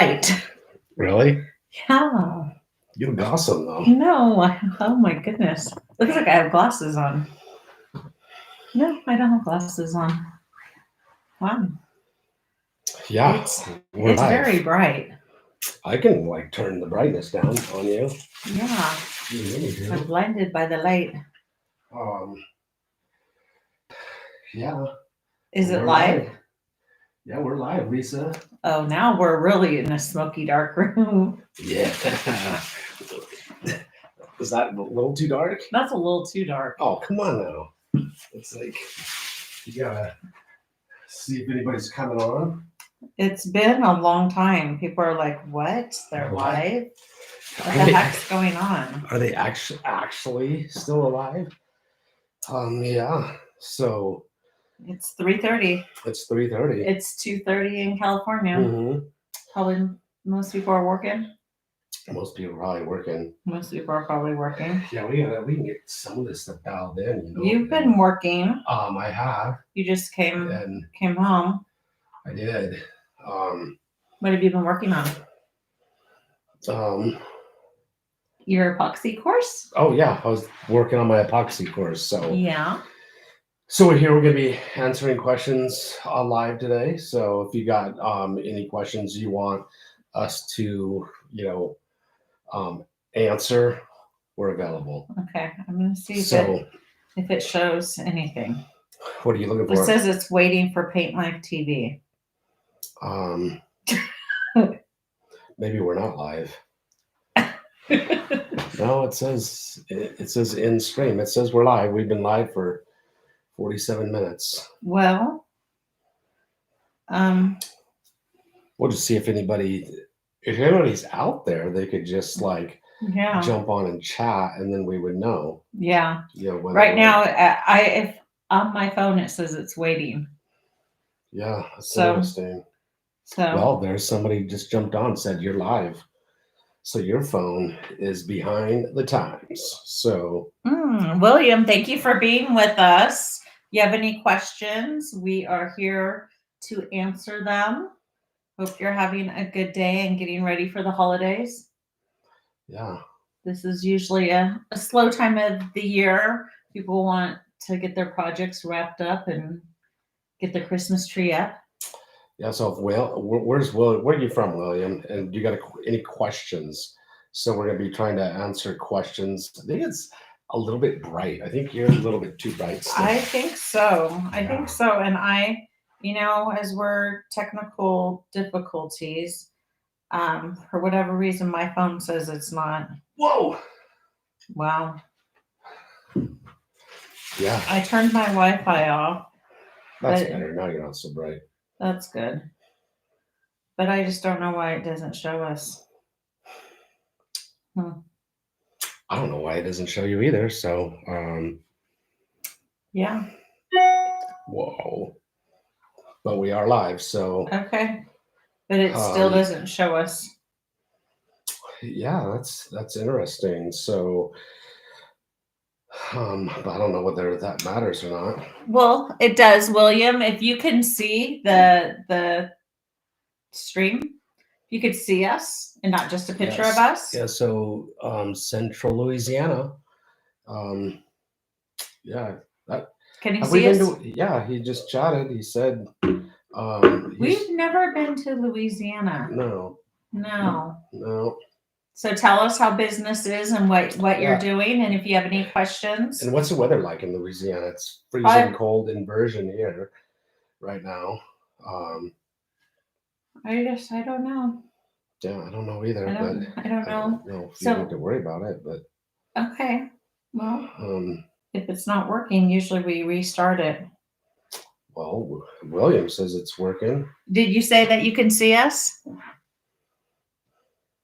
Right. Really? Yeah. You look awesome though. No. Oh my goodness. Looks like I have glasses on. No, I don't have glasses on. Wow. Yeah, we're It's live. very bright. I can like turn the brightness down on you. Yeah. You really do. I'm blinded by the light. Um, yeah. Is it We're live? Yeah, we're live, Lisa. Oh, now we're really in a smoky dark room. Yeah. Is that a little too dark? That's a little too dark. Oh, come on now. It's like you gotta see if anybody's coming on. It's been a long time. People are like, "What? They're What? live? What the heck's going on?" Are they actually still alive? Yeah. So It's 3:30. it's 3:30. It's 2:30 in California. Mm-hmm. Probably most people are working. Most people are probably working. Most people are probably working. Yeah, we can get some of this stuff dialed in. You know. You've been working. I have. You just came And home. I did. What have you been working on? Um. Your epoxy course? Oh yeah, I was working on my epoxy course. So Yeah. So we're here. We're gonna be answering questions live today. So if you got any questions you want us to, answer, we're available. Okay. I'm gonna see So if it shows anything. what are you looking It for? says it's waiting for Paint Live TV. Um, maybe we're not live. No, it says in stream. It says we're live. We've been live for 47 minutes. Well, we'll just see if anybody's out there, they could just like jump on and chat, and then we would know. Yeah. Right now, if on my phone it says it's waiting. Yeah, that's interesting. So well, there's somebody just jumped on and said you're live. So your phone is behind the times. So William, thank you for being with us. You have any questions? We are here to answer them. Hope you're having a good day and getting ready for the holidays. Yeah. This is usually a slow time of the year. People want to get their projects wrapped up and get the Christmas tree up. Yeah, so where's William? Where are you from, William? And do you got any questions? So we're going to be trying to answer questions. I think it's a little bit bright. I think you're a little bit too bright still. I think so. I think so. And as we're technical difficulties, for whatever reason, my phone says it's not. Whoa. Wow. Yeah. I turned my Wi-Fi off. That's better. Now you're not so bright. That's good. But I just don't know why it doesn't show us. I don't know why it doesn't show you either. So, yeah. Whoa. But we are live, so. Okay. But it still doesn't show us. Yeah, that's interesting. So, but I don't know whether that matters or not. Well, it does, William. If you can see the stream, you could see us and not just a picture of us. Yeah. So, Central Louisiana. Yeah. Can you see us? Yeah, he just chatted. He said. We've never been to Louisiana. No. So tell us how business is and what you're doing, and if you have any questions. And what's the weather like in Louisiana? It's freezing cold inversion here right now. I don't know. Yeah, I don't know either. I don't know. If you need to worry about it, but okay. Well, if it's not working, usually we restart it. Well, William says it's working. Did you say that you can see us?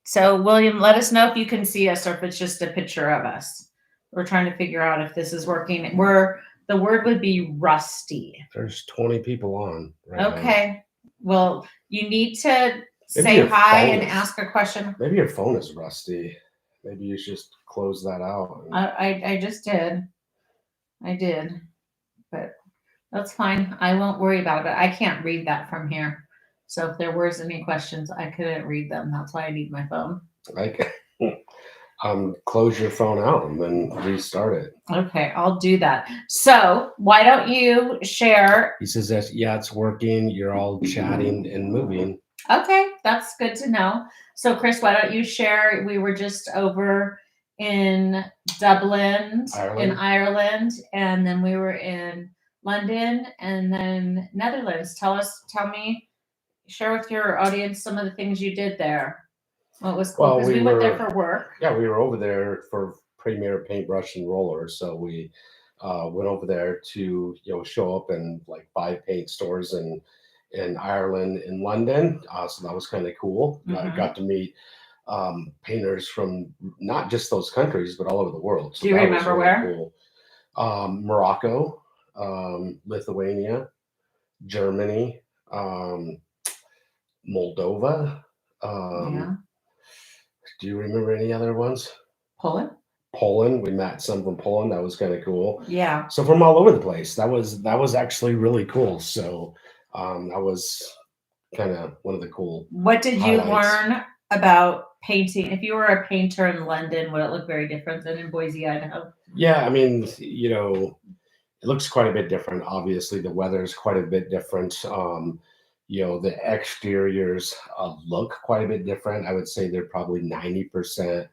So, William, let us know if you can see us or if it's just a picture of us. We're trying to figure out if this is working. The word would be rusty. There's 20 people on. Okay. Well, you need to say hi and ask a question. Maybe your phone is rusty. Maybe you should just close that out. I just did. I did. But that's fine. I won't worry about it. I can't read that from here. So if there was any questions, I couldn't read them. That's why I need my phone. Like, close your phone out and then restart it. Okay, I'll do that. So why don't you share? He says that, yeah, it's working. You're all chatting and moving. Okay, that's good to know. So Chris, why don't you share? We were just over in Dublin, in Ireland, and then we were in London and then Netherlands. Tell me, share with your audience some of the things you did there. What was cool? Well, Because we we went there were- for work. Yeah, we were over there for Premier Paintbrush and Roller. So we went over there to show up in like 5 paint stores in Ireland and London. So that was kind of cool. I Mhm. got to meet painters from not just those countries but all over the world. So Do you that was remember really where? cool. Morocco, Lithuania, Germany, Moldova. Yeah. Do you remember any other ones? Poland. Poland. We met some from Poland. That was kind of cool. Yeah. So from all over the place. That was actually really cool. So that was kind of one of the cool. What did you highlights. learn about painting? If you were a painter in London, would it look very different than in Boise, Idaho? Yeah, I mean, it looks quite a bit different. Obviously, the weather is quite a bit different. The exteriors look quite a bit different. I would say they're probably 90%,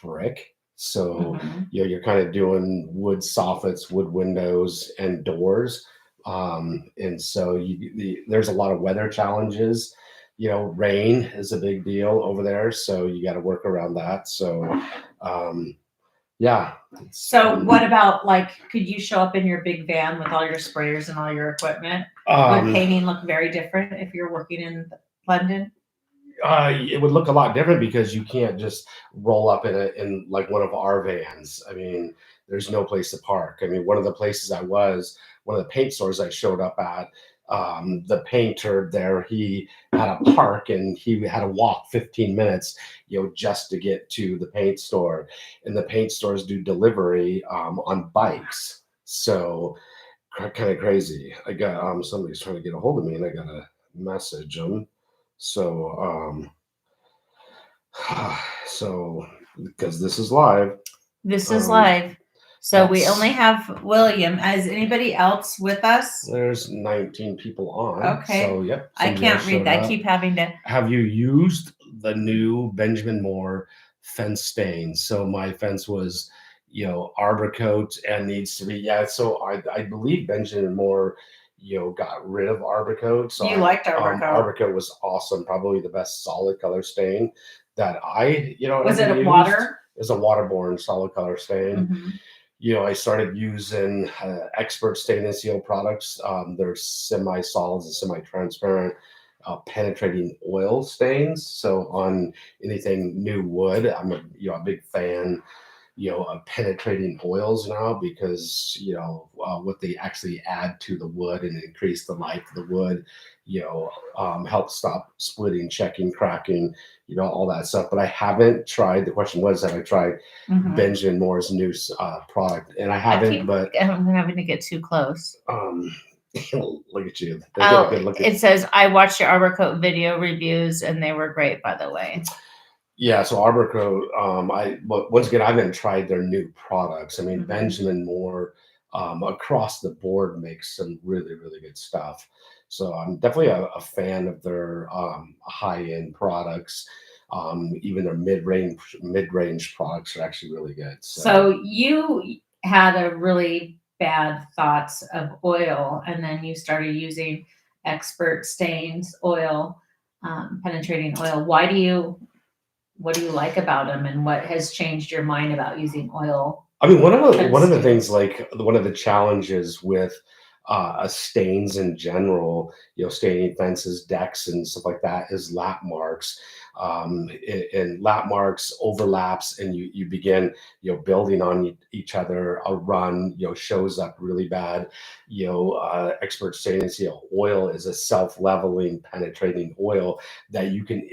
brick. So, Mhm. you're kind of doing wood soffits, wood windows, and doors. And so there's a lot of weather challenges. Rain is a big deal over there. So you got to work around that. So, yeah. So what about could you show up in your big van with all your sprayers and all your equipment? Would painting look very different if you're working in London? It would look a lot different because you can't just roll up in like one of our vans. I mean, there's no place to park. I mean, one of the places one of the paint stores I showed up at, the painter there, he had a park and he had to walk 15 minutes, just to get to the paint store. And the paint stores do delivery on bikes. So kind of crazy. I got somebody's trying to get a hold of me and I gotta message them. So, so because this is live. This is live. So we that's- only have William. Is anybody else with us? There's 19 people on. Okay. So, yep. I somebody can't else read showed that. I up. keep having to. Have you used the new Benjamin Moore fence stain? So my fence was, arbor coat and needs to be, yeah. So I believe Benjamin Moore, got rid of arbor coat. So You liked arbor coat. Arbor coat was awesome. Probably the best solid color stain that I, Was ever it used. water? It was a waterborne solid color stain. Mhm. I started using Expert Stain and Seal products. They're semi-solids and semi-transparent, penetrating oil stains. So on anything new wood, I'm a big fan, of penetrating oils now because what they actually add to the wood and increase the life of the wood, help stop splitting, checking, cracking, all that stuff. But I haven't tried. The question was, have I tried Mhm. Benjamin Moore's new product? And I haven't. But I'm having to get too close. look at you. They get a good look It says I watched your arbor coat video reviews and they were great, by the way. Yeah, so Arbor Coat, but once again, I haven't tried their new products. I mean, Mhm. Benjamin Moore, across the board makes some really, really good stuff. So I'm definitely a fan of their high-end products. Even their mid-range products are actually really good. So you had a really bad thoughts of oil, and then you started using Expert Stains oil, penetrating oil. What do you like about them, and what has changed your mind about using oil? I mean, one of the Fence things, stains. like one of the challenges with stains in general, staining fences, decks, and stuff like that, is lap marks. And lap marks overlaps, and you begin, building on each other. A run, shows up really bad. Expert stain and seal oil is a self-leveling, penetrating oil that you can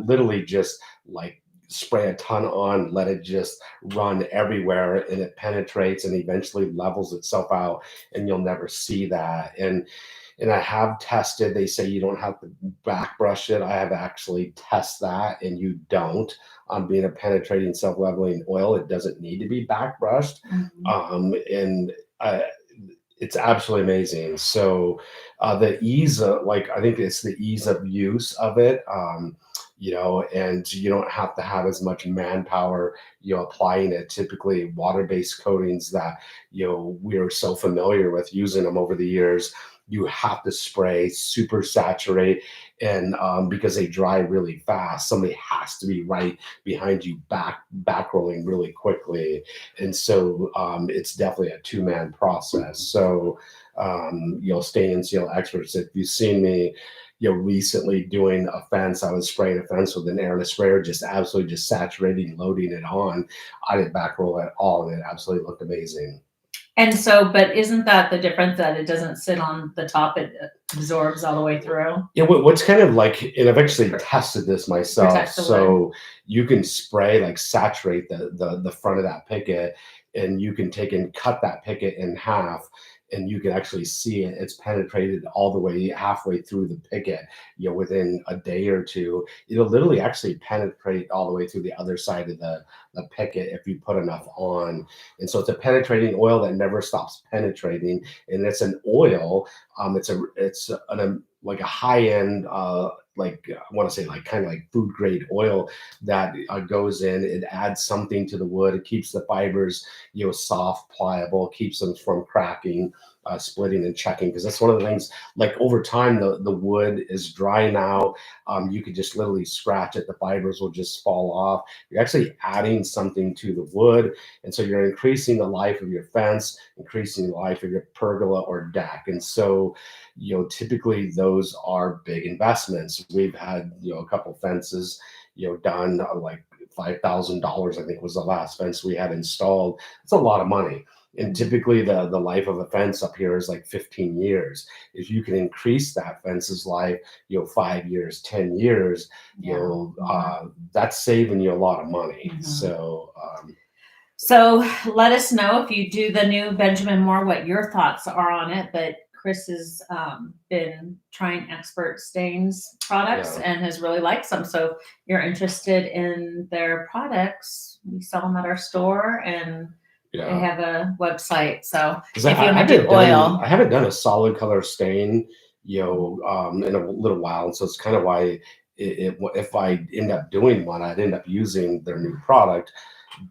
literally just like spray a ton on, let it just run everywhere, and it penetrates and eventually levels itself out, and you'll never see that. And And I have tested, they say you don't have to back brush it. I have actually tested that, and you don't. Being a penetrating self-leveling oil, it doesn't need to be back brushed. Mhm. And it's absolutely amazing. So the ease of, like, I think it's the ease of use of it. And you don't have to have as much manpower, applying it. Typically, water-based coatings that, we are so familiar with using them over the years, you have to spray, super saturate, and because they dry really fast, somebody has to be right behind you, back rolling really quickly. And so it's definitely a two-man process. So stain and seal experts, if you've seen me recently doing a fence, I was spraying a fence with an airless sprayer, just absolutely just saturating, loading it on. I didn't back roll at all, and it absolutely looked amazing. And so, but isn't that the difference, that it doesn't sit on the top, it absorbs all the way through? Yeah, what's kind of like, and I've actually tested this myself. Protect the wood. So you can spray, like, saturate the front of that picket, and you can take and cut that picket in half, and you can actually see it. It's penetrated all the way halfway through the picket. Within a day or two, it'll literally actually penetrate all the way through the other side of the picket if you put enough on. And so it's a penetrating oil that never stops penetrating, and it's an oil. It's like a high end, like, I want to say, like, kind of like food grade oil that goes in. It adds something to the wood. It keeps the fibers, soft, pliable, keeps them from cracking, splitting, and checking. Because that's one of the things. Like, over time, the wood is dry now. You could just literally scratch it. The fibers will just fall off. You're actually adding something to the wood, and so you're increasing the life of your fence, increasing the life of your pergola or deck. And so, typically those are big investments. We've had, a couple fences, done, like $5,000, I think was the last fence we had installed. It's a lot of money. And typically the life of a fence up here is like 15 years. If you can increase that fence's life, 5 years, 10 years, that's saving you a lot of money. Mhm. So, So let us know if you do the new Benjamin Moore, what your thoughts are on it. But Chris has been trying Expert Stains products Yeah. and has really liked them. So if you're interested in their products, we sell them at our store, and they yeah. have a website. So 'Cause if you want to haven't do oil, I haven't done a solid color stain, in a little while, and so it's kind of why, if I end up doing one, I'd end up using their new product.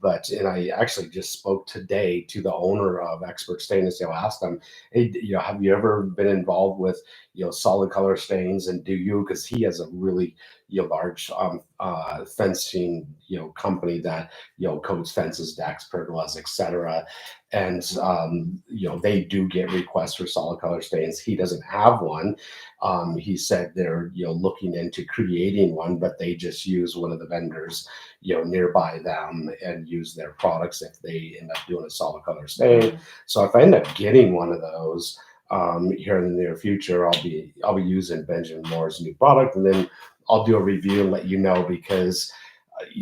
And I actually just spoke today to the owner of Expert Stain and Steel. Asked them, "Hey, have you ever been involved with, solid color stains, and do you?" Because he has a really, large fencing, company that, coats fences, decks, pergolas, etc. And they do get requests for solid color stains. He doesn't have one. He said they're, looking into creating one, but they just use one of the vendors, nearby them, and use their products if they end up doing a solid color stain. So if I end up getting one of those here in the near future, I'll be using Benjamin Moore's new product, and then I'll do a review and let you know. Because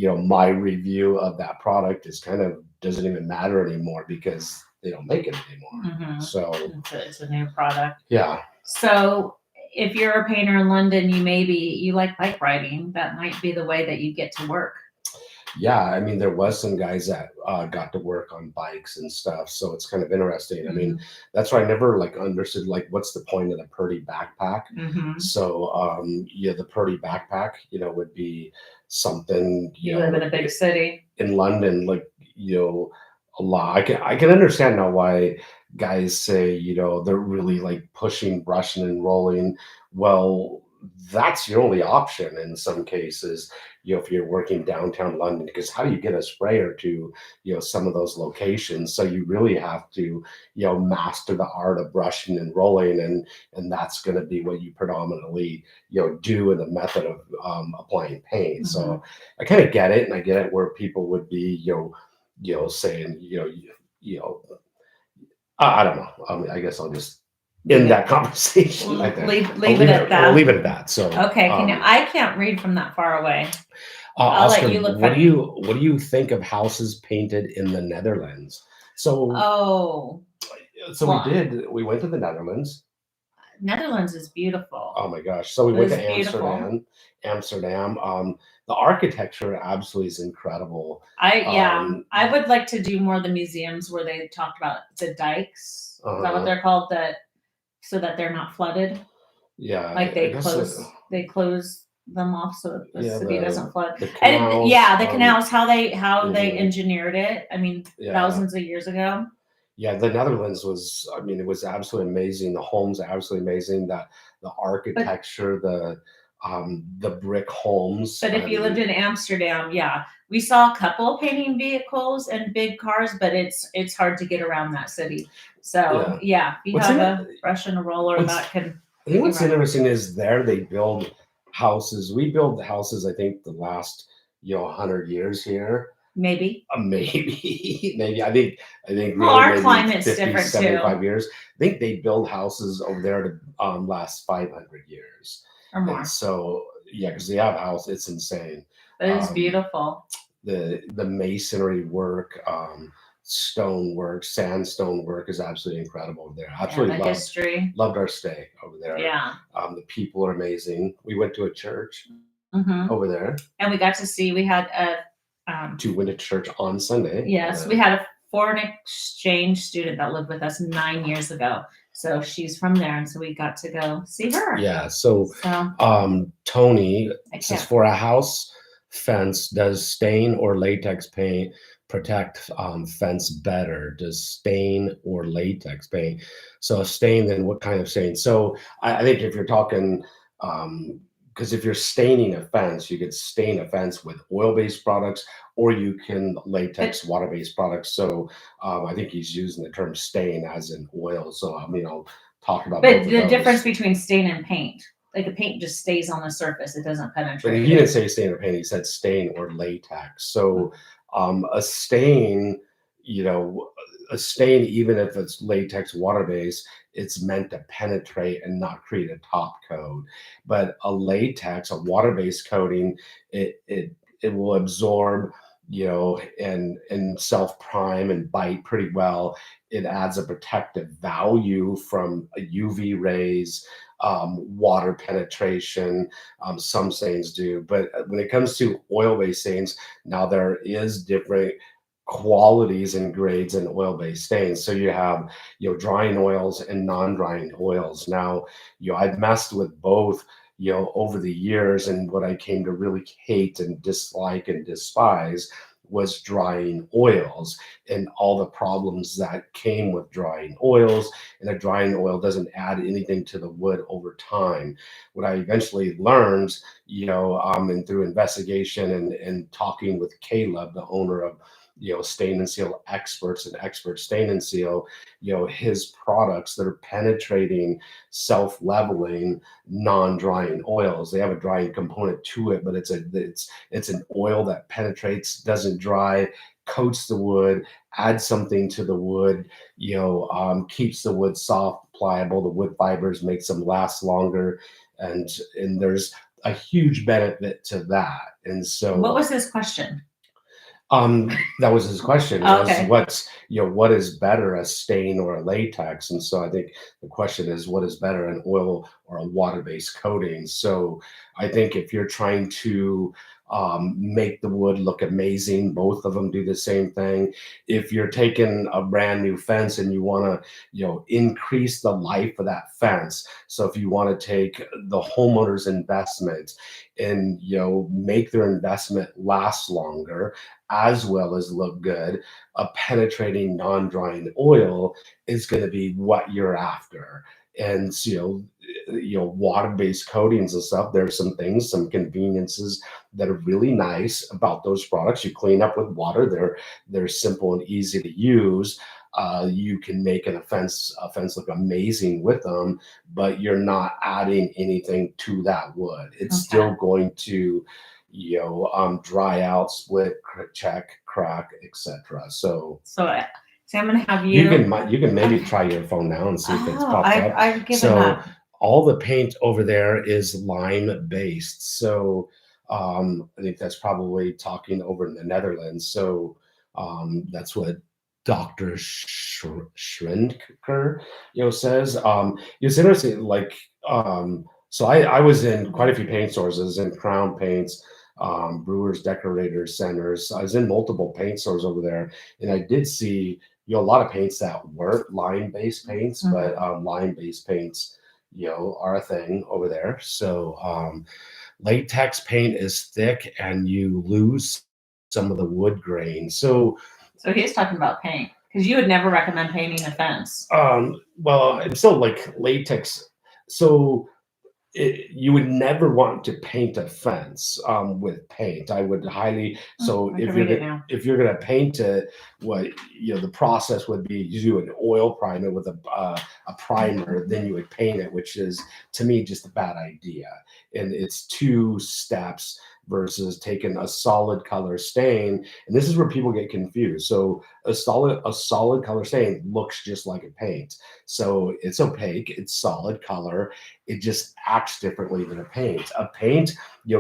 my review of that product is kind of doesn't even matter anymore, because they don't make it anymore. Mhm. So It's a new product. yeah. So if you're a painter in London, you like bike riding. That might be the way that you get to work. Yeah, I mean, there was some guys that got to work on bikes and stuff, so it's kind of interesting. I mean, that's why I never, like, understood, like, what's the point of the Purdy backpack. Mm-hmm. So yeah, the Purdy backpack, would be something, You live in a big city. in London, like, a lot. I can understand now why guys say, they're really, like, pushing, brushing, and rolling. Well, that's your only option in some cases, if you're working downtown London, because how do you get a sprayer to, some of those locations? So you really have to, master the art of brushing and rolling, and that's going to be what you predominantly, do in the method of applying paint. So I kind of get it, and I get it where people would be, saying, I don't know. I guess I'll just end that conversation. I think Leave it at that. I'll leave it at that. So Okay, I can't read from that far away. I'll let ask you him, look what at do you think of houses painted in the Netherlands? So Oh, so well, we went to the Netherlands. Netherlands is beautiful. Oh my gosh! So we It went is to beautiful. Amsterdam. The architecture absolutely is incredible. Yeah, Um, I would like to do more of the museums where they talked about the dikes. Is that what uh, they're called? That so that they're not flooded. yeah, Like I guess they close them off so the yeah, city doesn't flood. the And canals. yeah, the canals, how they Mhm, engineered it. I mean, yeah, thousands of years ago. yeah. The Netherlands was, I mean, it was absolutely amazing. The homes are absolutely amazing. The But architecture, the brick homes. but I if you lived mean, in Amsterdam, yeah, we saw a couple painting vehicles and big cars, but it's hard to get around that city. So yeah. yeah, if you What's have in a brush and a roller, what's that can I think be what's run. interesting is there they build houses. We build houses, I think, the last 100 years here. Maybe. Maybe, maybe. I think Well, really our maybe climate's 50, different too, 75 years. I think they build houses over there to last 500 years. or And more. so, yeah, because they have house, it's insane. But it is Um, beautiful. the masonry work, stone work, sandstone work is absolutely incredible over there. Yeah, the Absolutely history. loved our stay over there. Yeah. The people are amazing. We went to a church Hmm. over there, And we got to see. We had a to went to church on Sunday. yes, we had a foreign exchange student that lived with us 9 years ago. So she's from there, and so we got to go see her. Yeah. So So Tony I says can't. for a house fence, does stain or latex paint protect fence better? Does stain or latex paint? So a stain, then what kind of stain? So I think if you're talking, because if you're staining a fence, you could stain a fence with oil-based products, or you can But latex water-based products. So I think he's using the term stain as in oil. So I mean, I'll talk about but both of the difference those. between stain and paint, like a paint just stays on the surface; it doesn't But he penetrate. didn't say stain or paint. He said stain or latex. So a stain, you know, a stain, even if it's latex water based, it's meant to penetrate and not create a top coat. But a latex, a water based coating, it will absorb, and self prime and bite pretty well. It adds a protective value from UV rays, water penetration. Some stains do, but when it comes to oil-based stains, now there is different qualities and grades in oil-based stains. So you have, drying oils and non-drying oils. Now, I've messed with both, over the years, and what I came to really hate and dislike and despise was drying oils and all the problems that came with drying oils. And a drying oil doesn't add anything to the wood over time. What I eventually learned, and through investigation and talking with Caleb, the owner of, stain and seal experts and expert stain and seal, his products that are penetrating, self-leveling, non-drying oils. They have a drying component to it, but it's an oil that penetrates, doesn't dry, coats the wood, adds something to the wood, keeps the wood soft, pliable. The wood fibers makes them last longer, and there's a huge benefit to that. And What so, was his question? that was his question, Oh, was okay. what is better, a stain or a latex? And so I think the question is, what is better, an oil or a water-based coating? So I think if you're trying to make the wood look amazing, both of them do the same thing. If you're taking a brand new fence and you want to, increase the life of that fence, so if you want to take the homeowner's investment and, make their investment last longer, as well as look good, a penetrating non-drying oil is going to be what you're after. And water-based coatings and stuff, there's some things, some conveniences that are really nice about those products. You clean up with water. They're simple and easy to use. You can make a fence look amazing with them, but you're not adding anything to that wood. It's Okay. still going to, dry out, split, check, crack, etc. So So I'm gonna have you you. can maybe try your phone now and see if it's Oh, popped up. I've given So up. all the paint over there is lime based. So I think that's probably talking over in the Netherlands. So that's what Dr. Schrenker, says. It's interesting, like, so I was in quite a few paint stores. I was in Crown Paints, Brewers, Decorators, Centers. I was in multiple paint stores over there, and I did see, a lot of paints that weren't lime-based paints, but lime-based paints, are a thing over there. So latex paint is thick, and you lose some of the wood grain. So he's talking about paint, because you would never recommend painting a fence. well, it's still like latex. So you would never want to paint a fence with paint. I would highly. So I can read it now. if you're gonna paint it, what the process would be, you do an oil primer with a primer, then you would paint it, which is, to me, just a bad idea. And it's two steps versus taking a solid color stain. And this is where people get confused. So a solid color stain looks just like a paint. So it's opaque, it's solid color, it just acts differently than a paint. A paint,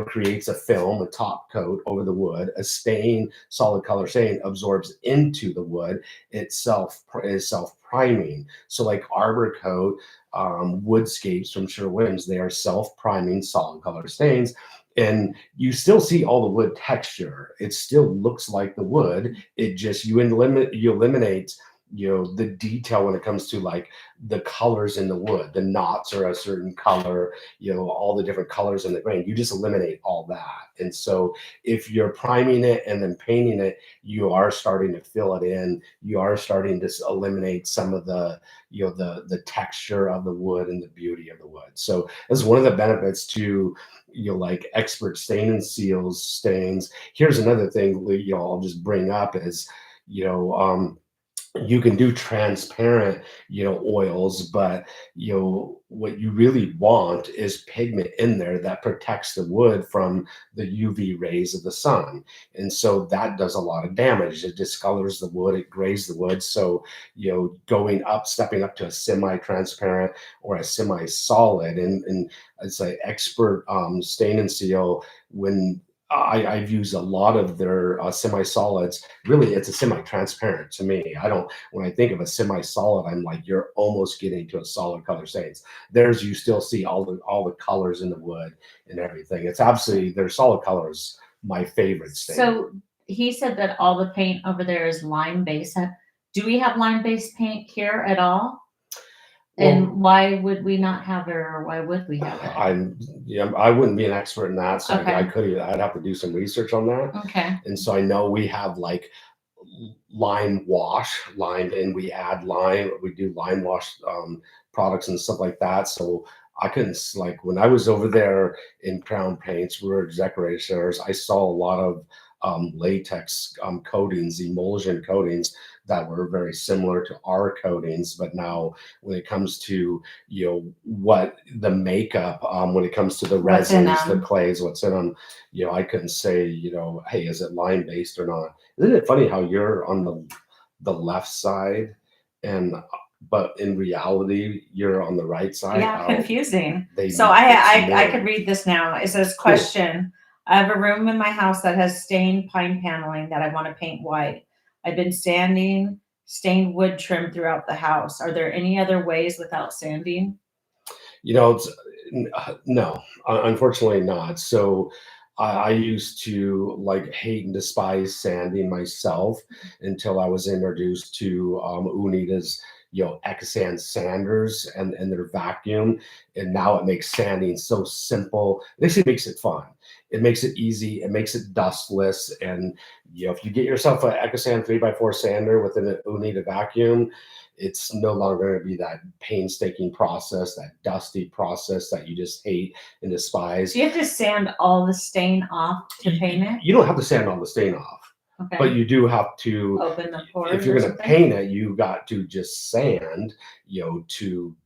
creates a film, a top coat over the wood. A stain, solid color stain, absorbs into the wood. Itself is self-priming. So like Arbor Coat, woodscapes from Sherwin's, they are self-priming solid color stains. And you still see all the wood texture. It still looks like the wood. It just, you eliminate the detail when it comes to like the colors in the wood. The knots are a certain color, all the different colors in the grain. You just eliminate all that. And so if you're priming it and then painting it, you are starting to fill it in. You are starting to eliminate some of the the texture of the wood and the beauty of the wood. So that's one of the benefits to like expert stain and seals stains. Here's another thing I'll just bring up is you can do transparent oils, but what you really want is pigment in there that protects the wood from the UV rays of the sun. And so that does a lot of damage. It discolors the wood, it grays the wood. So stepping up to a semi-transparent or a semi-solid, and it's an expert stain and seal. When I've used a lot of their semi-solids. Really, it's a semi-transparent to me. When I think of a semi-solid, I'm like, you're almost getting to a solid color stains. There's, you still see all the colors in the wood and everything. It's absolutely, their solid colors, my favorite stain. So he said that all the paint over there is lime-based. Do we have lime-based paint here at all? And why would we not have it, or why would we have it? I wouldn't be an expert in that, so Okay. I'd have to do some research on that. Okay. And so I know we have like lime wash, and we add lime. We do lime wash products and stuff like that. So I couldn't, like, when I was over there in Crown Paints, we were decorators. I saw a lot of latex coatings, emulsion coatings that were very similar to our coatings. But now when it comes to, what the makeup, when it comes to the resins, the clays, what's in them, I couldn't say, hey, is it lime based or not? Isn't it funny how you're on the left side but in reality, you're on the right side? Yeah, confusing. So I could read this now. It says, question. Cool. I have a room in my house that has stained pine paneling that I want to paint white. I've been sanding stained wood trim throughout the house. Are there any other ways without sanding? No, unfortunately not. So I used to hate and despise sanding myself until I was introduced to Unita's Exand sanders and their vacuum, and now it makes sanding so simple. It actually makes it fun. It makes it easy. It makes it dustless. And if you get yourself an Exand 3x4 sander with an Unita vacuum, it's no longer going to be that painstaking process, that dusty process that you just hate and despise. Do you have to sand all the stain off to paint it? You don't have to sand all the stain off. Okay. But you do have to open the pores. If you're going to paint it, you got to just sand, to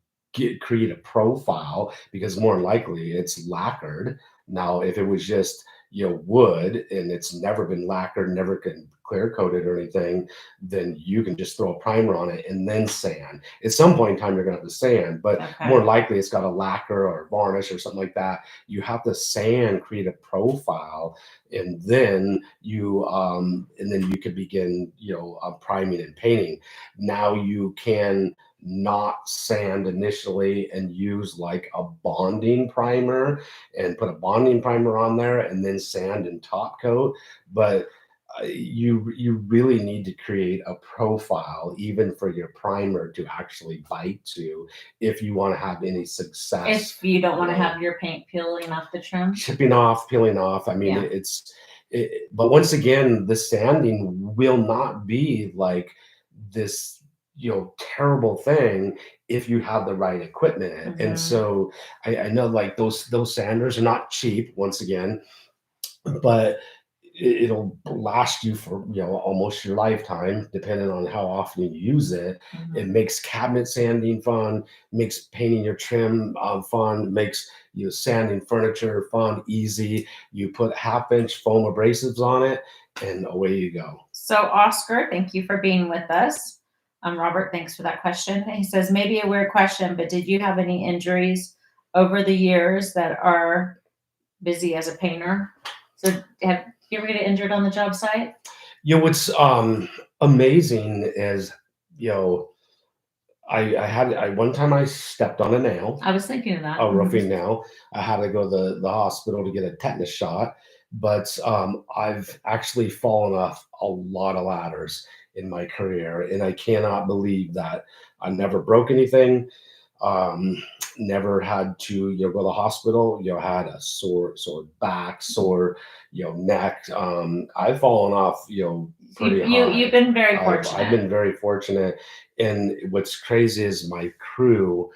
create a profile, because more likely it's lacquered. Now, if it was just wood and it's never been lacquered, never can clear coated or anything, then you can just throw a primer on it and then sand. At some point in time, you're going to have to sand, but more likely it's got a lacquer or varnish or something like that. You have to sand, create a profile, and then you could begin, priming and painting. Now you can not sand initially and use like a bonding primer and put a bonding primer on there and then sand and top coat. But you really need to create a profile even for your primer to actually bite to if you want to have any success. If you don't want to have your paint peeling off the trim, chipping off, peeling off. I mean, but once again, the sanding will not be like this, terrible thing if you have the right equipment. And so I know like those sanders are not cheap, once again, but it'll last you for almost your lifetime, depending on how often you use it. It makes cabinet sanding fun, makes painting your trim fun, makes sanding furniture fun, easy. You put 1/2-inch foam abrasives on it, and away you go. So Oscar, thank you for being with us. Robert, thanks for that question. He says, maybe a weird question, but did you have any injuries over the years that are busy as a painter? So have you ever get injured on the job site? What's amazing is, I one time I stepped on a nail. I was thinking of that. A roofing nail. I had to go to the hospital to get a tetanus shot. But I've actually fallen off a lot of ladders in my career, and I cannot believe that I never broke anything. Never had to go to the hospital. Had a sore back, sore neck. I've fallen off pretty high. You've been very fortunate. I've been very fortunate, and what's crazy is my crew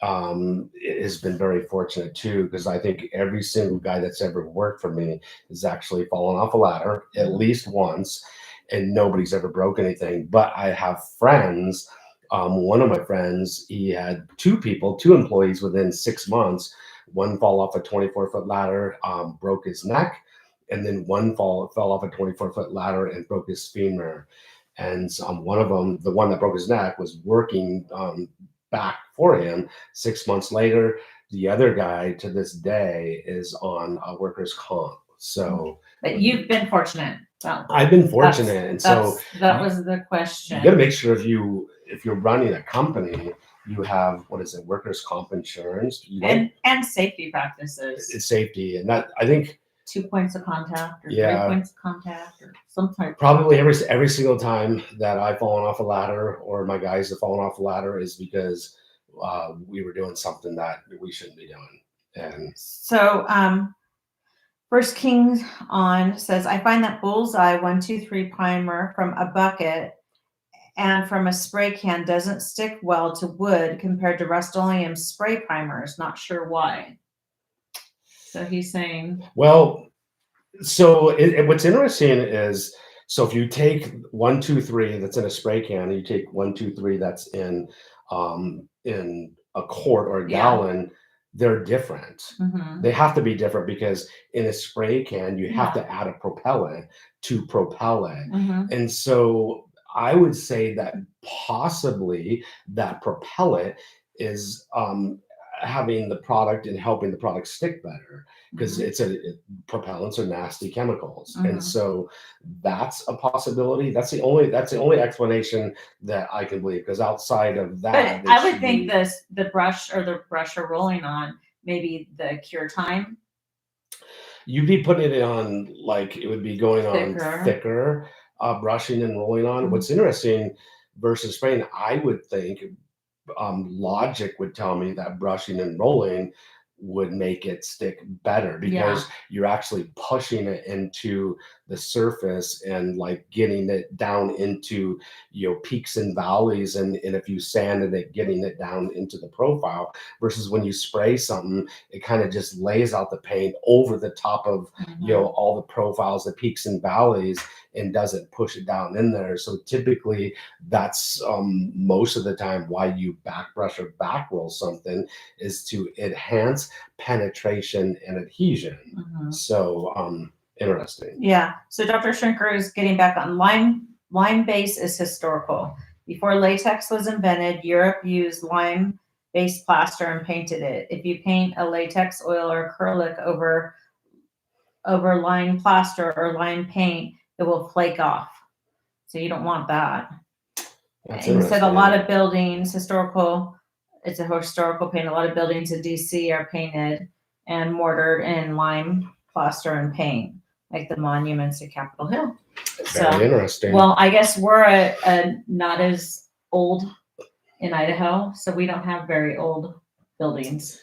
has been very fortunate too, because I think every single guy that's ever worked for me has actually fallen off a ladder at least once, and nobody's ever broke anything. But I have friends. One of my friends, he had two employees within 6 months. One fall off a 24-foot ladder, broke his neck, and then one fell off a 24-foot ladder and broke his femur. And one of them, the one that broke his neck, was working back for him. 6 months later, the other guy to this day is on a workers' comp. So, but you've been fortunate. Well, I've been fortunate, and so that was the question. You got to make sure if you're running a company, you have workers' comp insurance, and safety practices. It's safety, and that I think 2 points of contact or 3 points of contact or some type. Probably every single time that I've fallen off a ladder or my guys have fallen off a ladder is because we were doing something that we shouldn't be doing. And so First Kings on says, I find that Bullseye 123 primer from a bucket and from a spray can doesn't stick well to wood compared to Rust-Oleum spray primers. Not sure why. So he's saying, well, so what's interesting is, so if you take 123 that's in a spray can, and you take 123 that's in a quart or a gallon, they're different. They have to be different because in a spray can, you have to add a propellant to propel it. And so I would say that possibly that propellant is having the product and helping the product stick better, because propellants are nasty chemicals. And so that's a possibility. That's the only explanation that I can believe, because outside of that, but I would think the brush or rolling on, maybe the cure time, you'd be putting it on, like it would be going on thicker brushing and rolling on. What's interesting versus spraying, I would think logic would tell me that brushing and rolling would make it stick better, because you're actually pushing it into the surface and like getting it down into peaks and valleys, and if you sanded it, getting it down into the profile, versus when you spray something, it kind of just lays out the paint over the top of all the profiles, the peaks and valleys, and doesn't push it down in there. So typically that's most of the time why you back brush or back roll something, is to enhance penetration and adhesion. So Interesting. Yeah. So Dr. Shrinker is getting back on lime. Lime base is historical. Before latex was invented, Europe used lime-based plaster and painted it. If you paint a latex oil or acrylic over lime plaster or lime paint, it will flake off. So you don't want that. That's And he said a interesting. lot of buildings, it's a historical paint. A lot of buildings in DC are painted and mortared in lime plaster and paint, like the monuments at Capitol Hill. Very interesting. Well, I guess we're a not as old in Idaho, so we don't have very old buildings.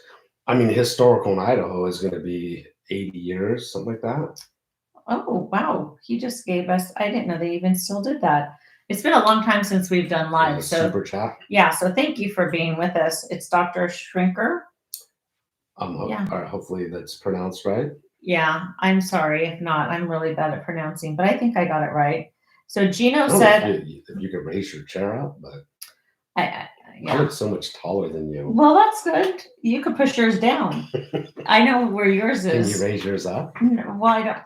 I mean, historical in Idaho is going to be 80 years, something like that. Oh, wow. He just gave us, I didn't know they even still did that. It's been a long time since we've done live. So super chat. Yeah, so thank you for being with us. It's Dr. Shrinker. Yeah. Hopefully that's pronounced right. Yeah, I'm sorry if not. I'm really bad at pronouncing, but I think I got it right. So Gino I don't said, know if you could raise your chair up, but I I look so much taller than you. Well, that's good. You could push yours down. I know where yours Can is. you raise yours up? No, well, I don't.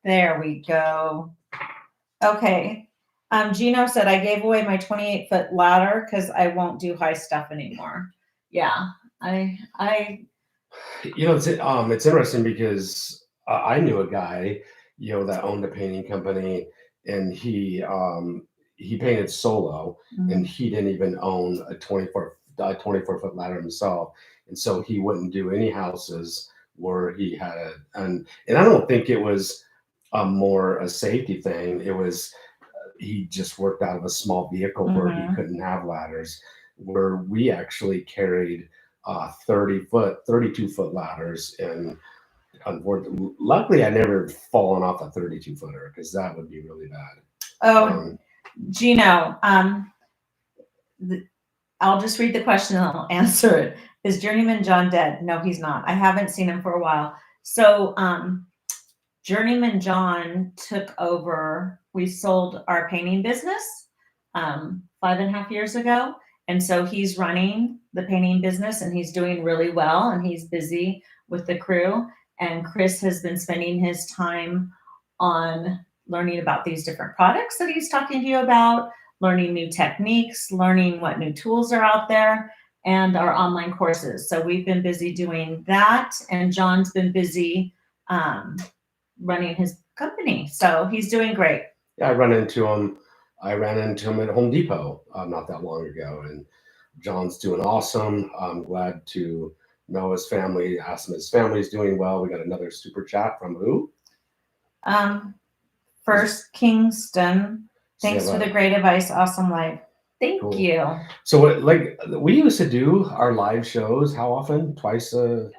There we go. Okay. Gino said I gave away my 28-foot ladder because I won't do high stuff anymore. Yeah, I. You know, it's interesting because I knew a guy, that owned a painting company, and he painted solo, and he didn't even own a 24-foot ladder himself, and so he wouldn't do any houses where he had and I don't think it was more a safety thing. It was he just worked out of a small vehicle where he couldn't have ladders, where we actually carried 32-foot ladders, and luckily I never fallen off a 32-footer because that would be really bad. Oh, Gino, I'll just read the question and I'll answer it. Is Journeyman John dead? No, he's not. I haven't seen him for a while. So Journeyman John took over. We sold our painting business 5.5 years ago. And so he's running the painting business and he's doing really well and he's busy with the crew. And Chris has been spending his time on learning about these different products that he's talking to you about, learning new techniques, learning what new tools are out there, and our online courses. So we've been busy doing that. And John's been busy running his company. So he's doing great. Yeah, I ran into him at Home Depot not that long ago, and John's doing awesome. I'm glad to know his family. Asked him his family's doing well. We got another super chat from who? First Kingston. Thanks for the great advice. Awesome live. Thank you. So what, like we used to do our live shows, how often?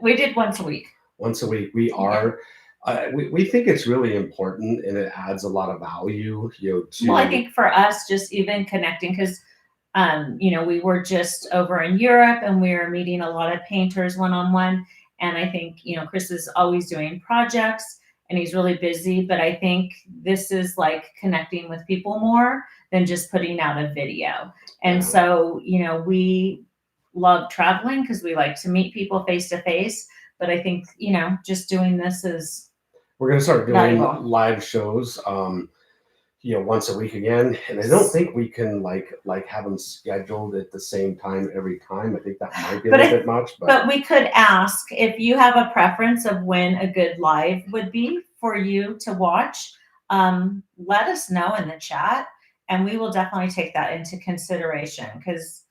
We did once a week. Once a week. We are we think it's really important and it adds a lot of value, to well, I think for us just even connecting because we were just over in Europe and we were meeting a lot of painters one-on-one. And I think, Chris is always doing projects and he's really busy, but I think this is like connecting with people more than just putting out a video. And so, we love traveling because we like to meet people face to face. But I think, just doing this is we're going to start doing live shows, once a week again. And I don't think we can like have them scheduled at the same time every time. I think that might be a little bit much. But we could ask if you have a preference of when a good live would be for you to watch. Let us know in the chat, and we will definitely take that into consideration because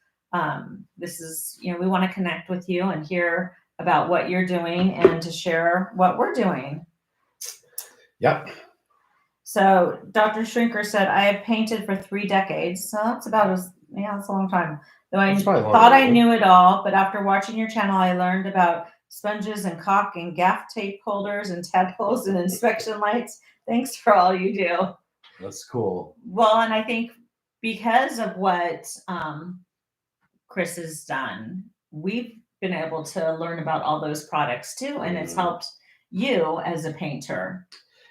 this is, we want to connect with you and hear about what you're doing and to share what we're doing. Yep. So Dr. Shrinker said, I have painted for 3 decades. So that's that's a long time. Though I thought I knew it all, but after watching your channel, I learned about sponges and caulk and gaff tape holders and tadpoles and inspection lights. Thanks for all you do. That's cool. Well, and I think because of what Chris has done, we've been able to learn about all those products too, and it's helped you as a painter.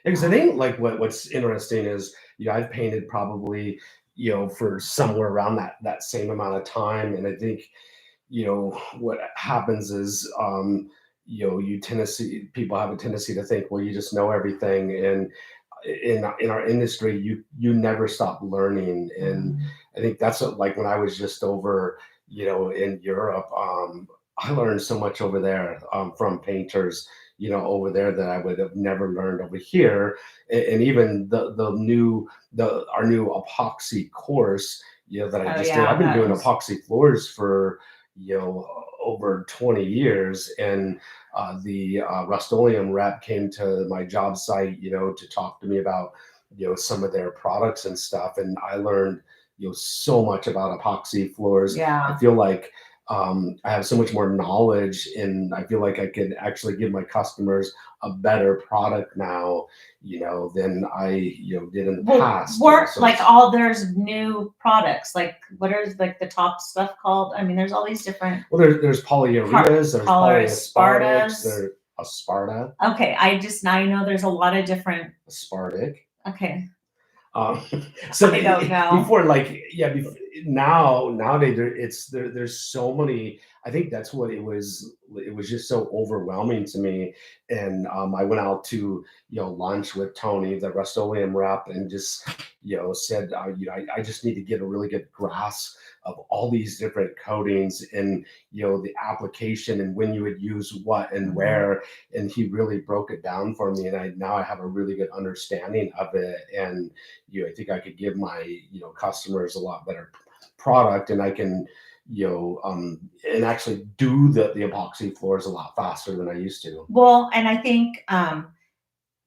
Because I think like what's interesting is, I've painted probably, for somewhere around that same amount of time. And I think, what happens is, you tend to see people have a tendency to think, well, you just know everything, and in our industry, you never stop learning. And I think that's what, like when I was just over, in Europe, I learned so much over there, from painters, over there, that I would have never learned over here. And even the our new epoxy course, that I Oh just did. I've yeah, been that doing is. epoxy floors for, over 20 years. And the Rust-Oleum rep came to my job site, to talk to me about, some of their products and stuff. And I learned, so much about epoxy floors. I Yeah. feel like, I have so much more knowledge, and I feel like I could actually give my customers a better product now, than I, did in the Well, past. we're So like all there's new products. Like what is like the top stuff called? I mean, there's all these different well, there's polyureas, there's color polyaspartics, Spartas. there's asparta, Okay, I just now know there's a lot of different. aspartic. Okay, Um, so I don't know. before, like, yeah, nowadays there's so many. I think that's what it was. It was just so overwhelming to me. And I went out to, lunch with Tony, the Rust-Oleum rep, and just, said, I just need to get a really good grasp of all these different coatings, and, the application, and when you would use what and where. And he really broke it down for me, and now I have a really good understanding of it. And I think I could give my, customers a lot better product, and I can, and actually do the epoxy floors a lot faster than I used to. Well, and I think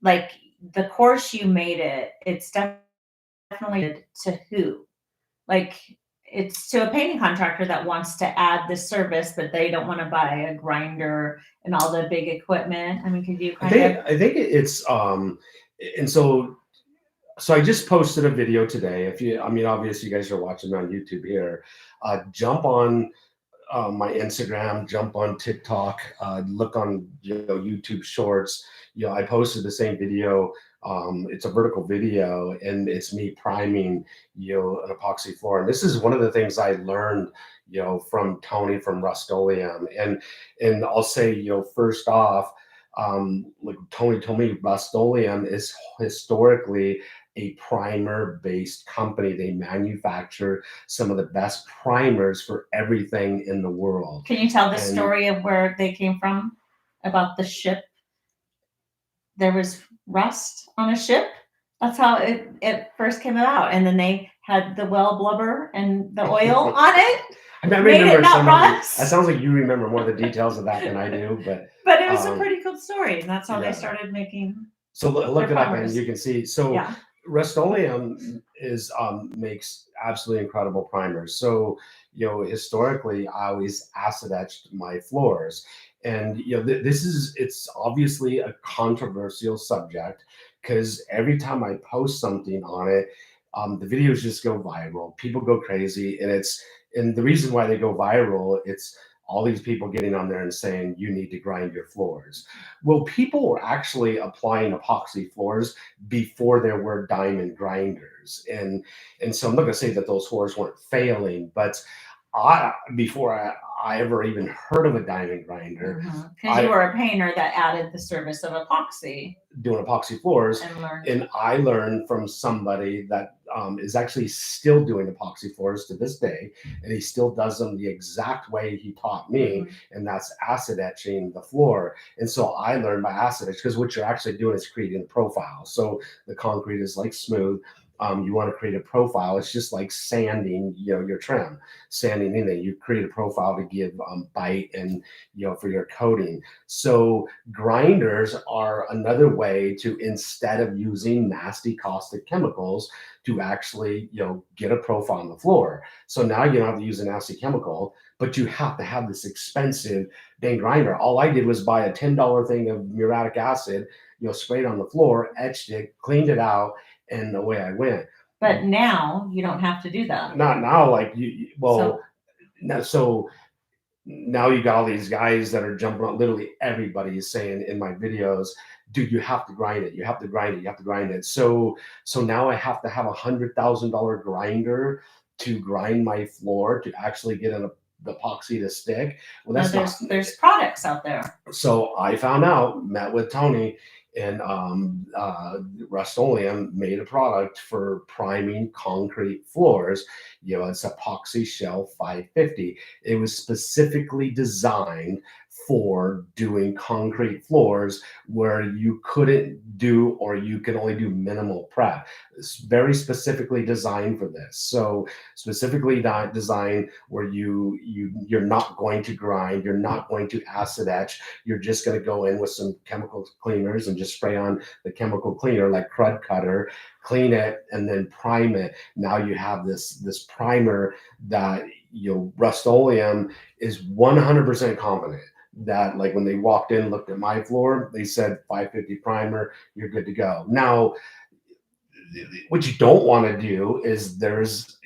like the course you made it's definitely to who? Like it's to a painting contractor that wants to add this service, but they don't want to buy a grinder and all the big equipment. I mean, could you I kind think of. I think it's and so I just posted a video today. If you, I mean, obviously you guys are watching me on YouTube here. Jump on my Instagram, jump on TikTok, look on, YouTube Shorts. I posted the same video. It's a vertical video, and it's me priming, an epoxy floor. And this is one of the things I learned, from Tony from Rust-Oleum. And I'll say, first off, like Tony told me, Rust-Oleum is historically a primer based company. They manufacture some of the best primers for everything in the world. Can you tell the And story of where they came from? About the ship? There was rust on a ship. That's how it first came about. And then they had the well blubber and the oil on it. I mean, I Made remember it not some of it. rust. That sounds like you remember more of the details of that than I do, but But it was a pretty cool story. And that's how they yeah. started making. So look Their it up, and primers. you can see. So Yeah. Rust-Oleum is makes absolutely incredible primers. So, historically, I always acid etched my floors. And, it's obviously a controversial subject, because every time I post something on it, the videos just go viral. People go crazy, and the reason why they go viral, it's all these people getting on there and saying you need to grind your floors. Well, people were actually applying epoxy floors before there were diamond grinders. And so I'm not going to say that those floors weren't failing, but before I ever even heard of a diamond grinder, Because you were a painter that added the service of epoxy doing epoxy floors, and learned. and I learned from somebody that is actually still doing epoxy floors to this day, and he still does them the exact way he taught me, and that's acid etching the floor. And so I learned by acid etch, because what you're actually doing is creating a profile. So the concrete is like smooth. You want to create a profile. It's just like sanding, your trim, sanding in it. You create a profile to give bite, and for your coating. So grinders are another way to, instead of using nasty caustic chemicals, to actually, get a profile on the floor. So now you don't have to use a nasty chemical, but you have to have this expensive dang grinder. All I did was buy a $10 thing of muriatic acid, sprayed on the floor, etched it, cleaned it out, and away I went. But now you don't have to do that. Not now, like now, so now you got all these guys that are jumping on. Literally everybody is saying in my videos, dude, you have to grind it. You have to grind it. You have to grind it. So now I have to have $100,000 grinder to grind my floor to actually get an the epoxy to stick. Well, No, that's not. there's products out there. So I found out, met with Tony, and Rust-Oleum made a product for priming concrete floors. You know, it's epoxy shell 550. It was specifically designed for doing concrete floors where you couldn't do, or you can only do minimal prep. It's very specifically designed for this. So specifically designed where you're not going to grind, you're not going to acid etch, you're just going to go in with some chemical cleaners and just spray on the chemical cleaner like crud cutter, clean it, and then prime it. Now you have this primer that, you know, Rust-Oleum is 100% confident that, like, when they walked in, looked at my floor, they said 550 primer, you're good to go. Now, what you don't want to do is there's,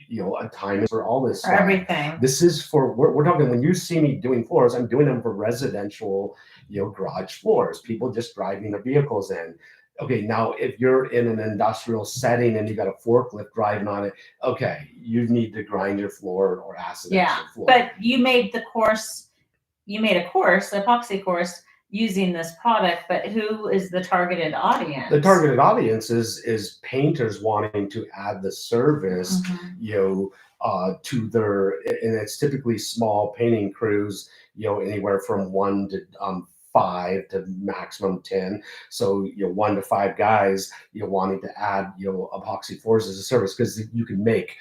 you know, a time for all this For stuff. everything. This is for, we're talking, when you see me doing floors, I'm doing them for residential, you know, garage floors, people just driving their vehicles in. Okay, now if you're in an industrial setting and you got a forklift driving on it, okay, you need to grind your floor or acid etch Yeah, your floor. but you made the course, you made a course, the epoxy course, using this product, but who is the targeted audience? The targeted audience is painters wanting to add the service, you know, to their, and it's typically small painting crews, you know, anywhere from 1 to 5 to maximum 10. So, you know, 1 to 5 guys, you know, wanting to add, you know, epoxy floors as a service, because you can make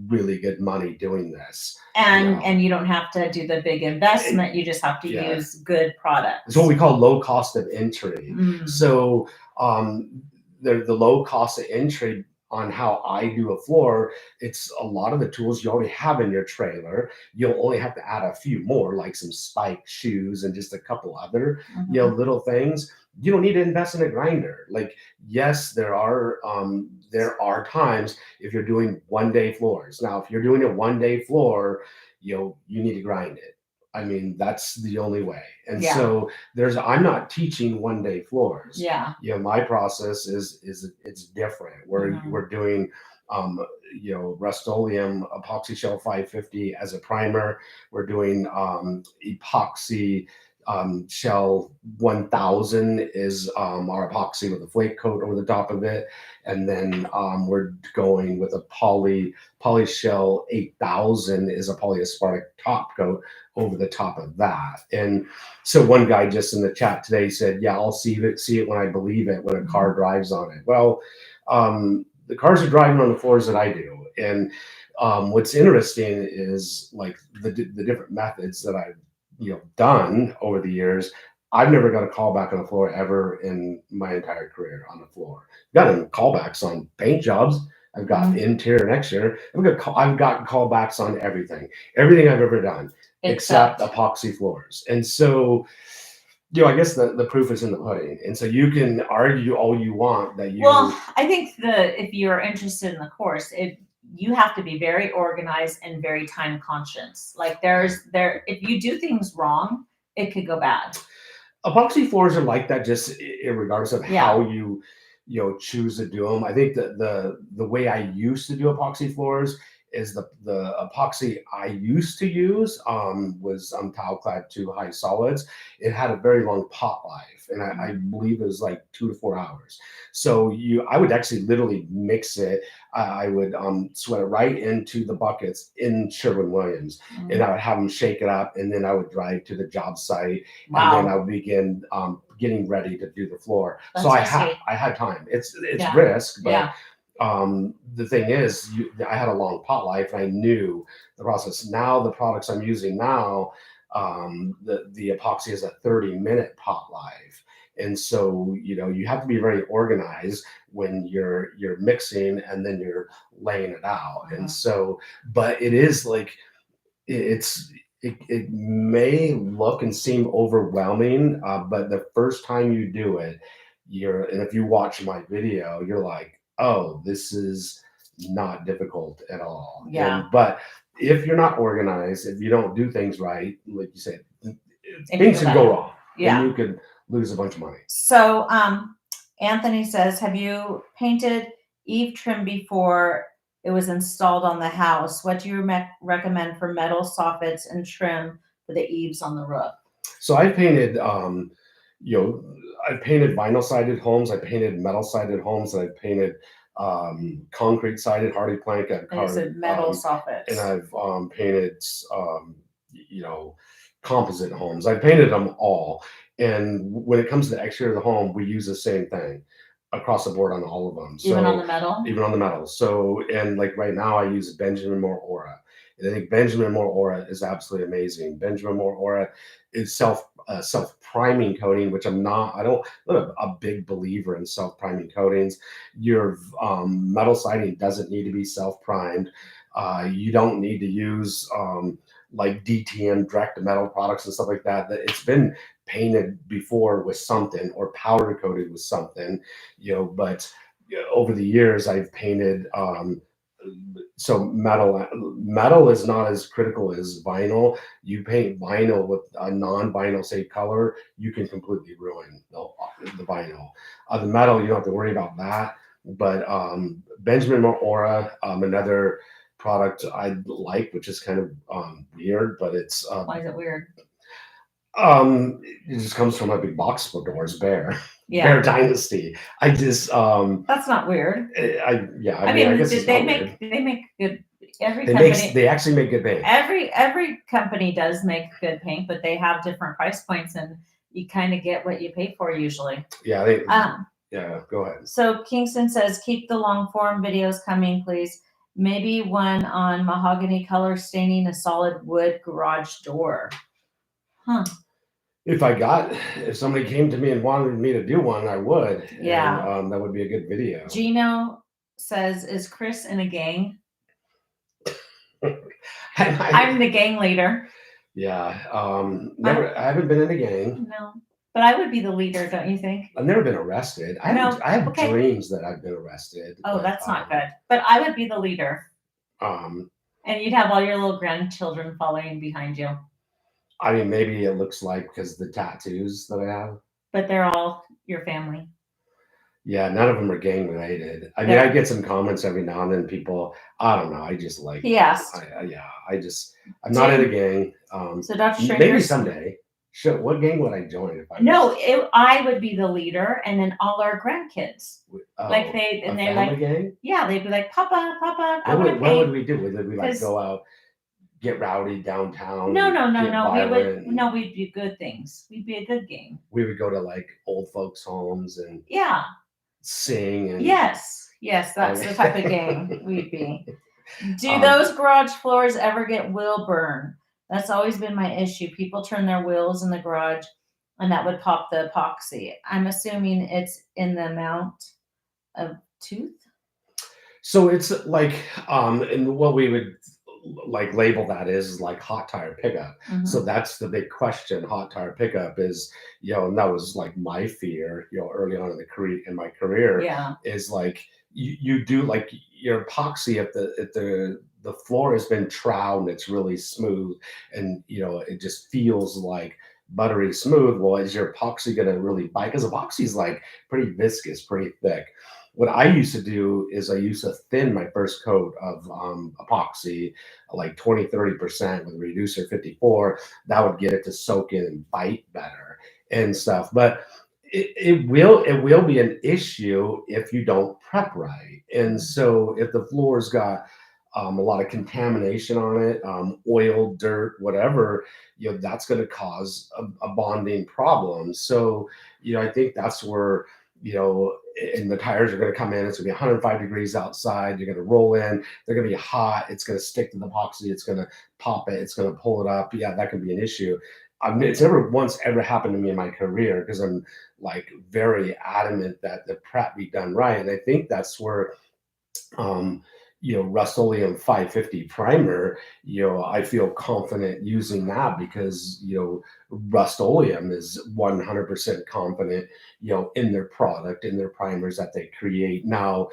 really good money doing this. And you don't have to do the big investment, you just have to use good products. It's what we call low cost of entry. So the low cost of entry on how I do a floor, it's a lot of the tools you already have in your trailer. You'll only have to add a few more, like some spiked shoes and just a couple other, you know, little things. You don't need to invest in a grinder. Like, yes, there are times if you're doing 1-day floors. Now, if you're doing a 1-day floor, you know, you need to grind it. I mean, that's the only way. And so I'm not teaching 1-day floors. Yeah. You know, my process is it's different. We're doing, you know, Rust-Oleum epoxy shell 550 as a primer. We're doing epoxy shell 1000 is our epoxy with a flake coat over the top of it, and then we're going with a poly shell 8000 is a polyaspartic top coat over the top of that. And so one guy just in the chat today said, yeah, I'll see it when I believe it, when a car drives on it. Well, the cars are driving on the floors that I do. And what's interesting is, like, the different methods that I've, you know, done over the years. I've never got a call back on the floor ever in my entire career on the floor. I've gotten callbacks on paint jobs. I've got interior and exterior. I've gotten callbacks on everything I've ever done, except epoxy floors. And so, you know, I guess the proof is in the pudding. And so you can argue all you want that you. Well, I think if you're interested in the course, you have to be very organized and very time conscious. Like if you do things wrong, it could go bad. Epoxy floors are like that, just regardless of how you know, choose to do them. I think that the way I used to do epoxy floors is the epoxy I used to use was tile clad 2 high solids. It had a very long pot life, and I believe it was like 2 to 4 hours. So I would actually literally mix it. I would sweat it right into the buckets in Sherwin-Williams, and I would have them shake it up, and then I would drive to the job site, and then I would begin getting ready to do the floor. So I had time. It's risk, but the thing is, I had a long pot life, and I knew the process. Now the products I'm using now, the epoxy is a 30-minute pot life. And so, you know, you have to be very organized when you're mixing and then you're laying it out. And so, but it is like, it may look and seem overwhelming, but the first time you do it, and if you watch my video, you're like, oh, this is not difficult at all. But if you're not organized, if you don't do things right, like you said, things can go wrong. And you could lose a bunch of money. So Anthony says, have you painted eave trim before it was installed on the house. What do you recommend for metal soffits and trim for the eaves on the roof? So I painted, you know, I painted vinyl sided homes, I painted metal sided homes, and I painted concrete sided hardy plank. And you said metal And soffits. I've painted, you know, composite homes. I painted them all. And when it comes to the exterior of the home, we use the same thing across the board on all of them. Even on So the metal? even on the metal. So, and like right now, I use Benjamin Moore Aura. And I think Benjamin Moore Aura is absolutely amazing. Benjamin Moore Aura is self priming coating, which I'm not. I'm not a big believer in self priming coatings. Your metal siding doesn't need to be self primed. You don't need to use like DTM direct to metal products and stuff like that. That it's been painted before with something or powder coated with something, you know. But over the years, I've painted. So metal is not as critical as vinyl. You paint vinyl with a non-vinyl say color, you can completely ruin the vinyl. The metal, you don't have to worry about that. But Benjamin Moore Aura, another product I like, which is kind of weird, but it's Why is it weird? it just comes from a big box store doors, Bear. Yeah. Bear Dynasty. I just That's not weird. I I mean, I guess it's they not make weird. they make good. Every They company they actually make good paint. every company does make good paint, but they have different price points, and you kind of get what you pay for usually. Yeah, they Um. yeah, go ahead. So Kingston says, keep the long form videos coming, please. Maybe one on mahogany color staining a solid wood garage door. Huh. If somebody came to me and wanted me to do one, I would. Yeah. And that would be a good video. Gino says, is Chris in a gang? I'm I'm the gang leader. Yeah. I haven't been in a gang. No. But I would be the leader, don't you think? I've never been arrested. I have okay. dreams that I've been arrested. Oh, that's not good. But I would be the leader. And you'd have all your little grandchildren following behind you. I mean, maybe it looks like because the tattoos that I have. But they're all your family. Yeah, none of them are gang related. I mean, I get some comments every now and then. People, I don't know. I just like. He asked. I'm not in a gang. So Dr. Stranger, maybe someday. Sure. What gang would I join if I? I would be the leader, and then all our grandkids, like they like gang. Yeah, they'd be like, Papa. What would we do? Would we like go out, get rowdy downtown? No. We'd do good things. We'd be a good gang. We would go to like old folks' homes and sing and yes, that's the type of gang we'd be. Do those garage floors ever get wheel burn? That's always been my issue. People turn their wheels in the garage, and that would pop the epoxy. I'm assuming it's in the amount of tooth. So it's like, and what we would like label that is like hot tire pickup. Mm-hmm. So that's the big question. Hot tire pickup is, and that was like my fear, early on in my career, is like you do like your epoxy if the floor has been troweled and it's really smooth and it just feels like buttery smooth. Well, is your epoxy going to really bite? Because epoxy is like pretty viscous, pretty thick. What I used to do is I used to thin my first coat of epoxy like 20-30% with a reducer 54. That would get it to soak in and bite better and stuff. But it will be an issue if you don't prep right. And so if the floor's got a lot of contamination on it, oil, dirt, whatever, that's going to cause a bonding problem. So, I think that's where, and the tires are going to come in. It's going to be 105 degrees outside. You're going to roll in. They're going to be hot. It's going to stick to the epoxy. It's going to pop it. It's going to pull it up. Yeah, that can be an issue. It's never once ever happened to me in my career because I'm like very adamant that the prep be done right. And I think that's where, Rust-Oleum 550 primer, I feel confident using that because, Rust-Oleum is 100% confident, in their product, in their primers that they create. Now,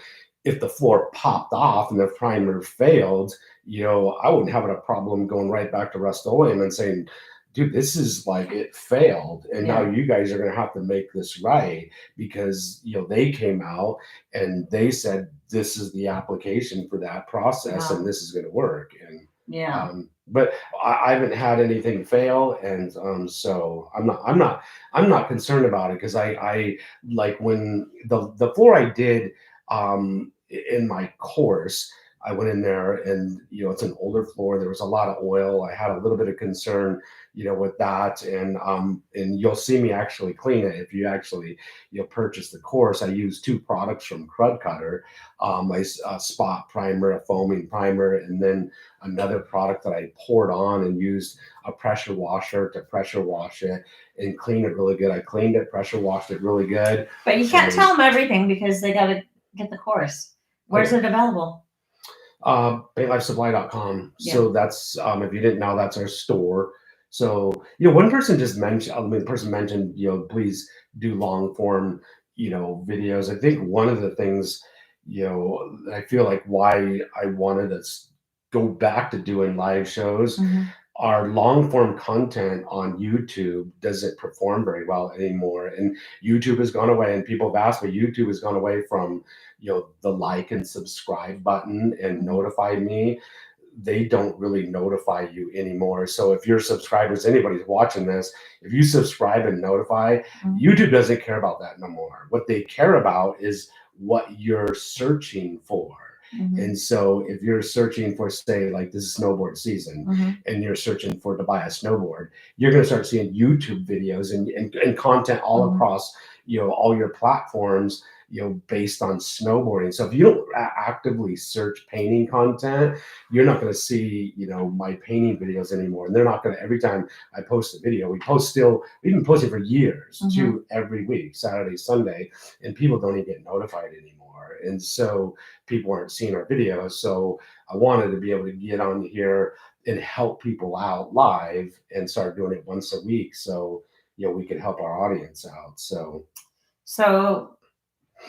if the floor popped off and the primer failed, I wouldn't have a problem going right back to Rust-Oleum and saying, dude, this is like, it failed, and now Yeah. you guys are gonna have to make this right, because they came out and they said this is the application for that process, Wow. and this is gonna work. And Yeah. but I haven't had anything fail, and so I'm not concerned about it, because I like, when the floor I did in my course, I went in there, and it's an older floor. There was a lot of oil. I had a little bit of concern, with that, and you'll see me actually clean it if you actually purchase the course. I use two products from Crud Cutter, a spot primer, a foaming primer, and then another product that I poured on and used a pressure washer to pressure wash it and clean it really good. I cleaned it, pressure washed it really good. But you can't And- tell them everything because they got to get the course. Where's it available? PaintLifeSupply.com. Yeah. So that's, if you didn't know, that's our store. So, one person just mentioned, the person mentioned, please do long form, videos. I think one of the things, I feel like why I wanted to go back to doing live shows, our long form content on YouTube doesn't perform very well anymore. And YouTube has gone away, and people have asked me, YouTube has gone away from, the like and subscribe button and notify me. They don't really notify you anymore. So if you're subscribers, anybody's watching this, if you subscribe and notify, YouTube doesn't care about that no more. What they care about is what you're searching for. And so if you're searching for, say, like this is snowboard season, and you're searching for to buy a snowboard, you're going to start seeing YouTube videos and content all across, all your platforms, based on snowboarding. So if you don't actively search painting content, you're not going to see, my painting videos anymore. And they're not going to, every time I post a video, we've been posting for years, two every week, Saturday, Sunday, and people don't even get notified anymore. And so people aren't seeing our videos. So I wanted to be able to get on here and help people out live and start doing it once a week. So, we could help our audience out. So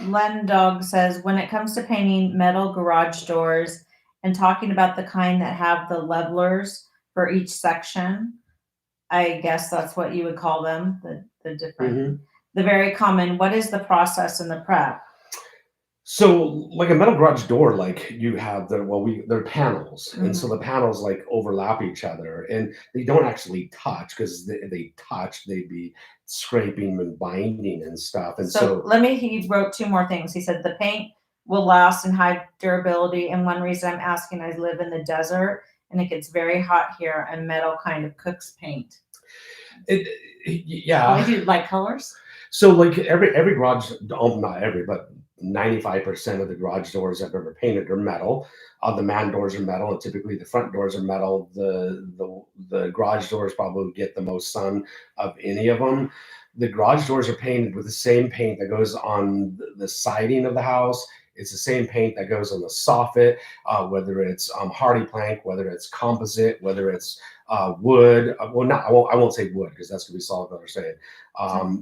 Len Dog says, when it comes to painting metal garage doors and talking about the kind that have the levelers for each section, I guess that's what you would call them, the different, the very common, what is the process in the prep? So like a metal garage door, like you have they're panels. And so the panels like overlap each other, and they don't actually touch, because they touch, they'd be scraping and binding and stuff. And so he wrote two more things. He said the paint will last and high durability. And one reason I'm asking, I live in the desert and it gets very hot here, and metal kind of cooks paint. Yeah. Oh, do you like colors? So like every garage, not every, but 95% of the garage doors I've ever painted are metal. The man doors are metal, and typically the front doors are metal. The garage doors probably get the most sun of any of them. The garage doors are painted with the same paint that goes on the siding of the house. It's the same paint that goes on the soffit, whether it's hardy plank, whether it's composite, whether it's wood. I won't say wood, because that's gonna be solid color saying.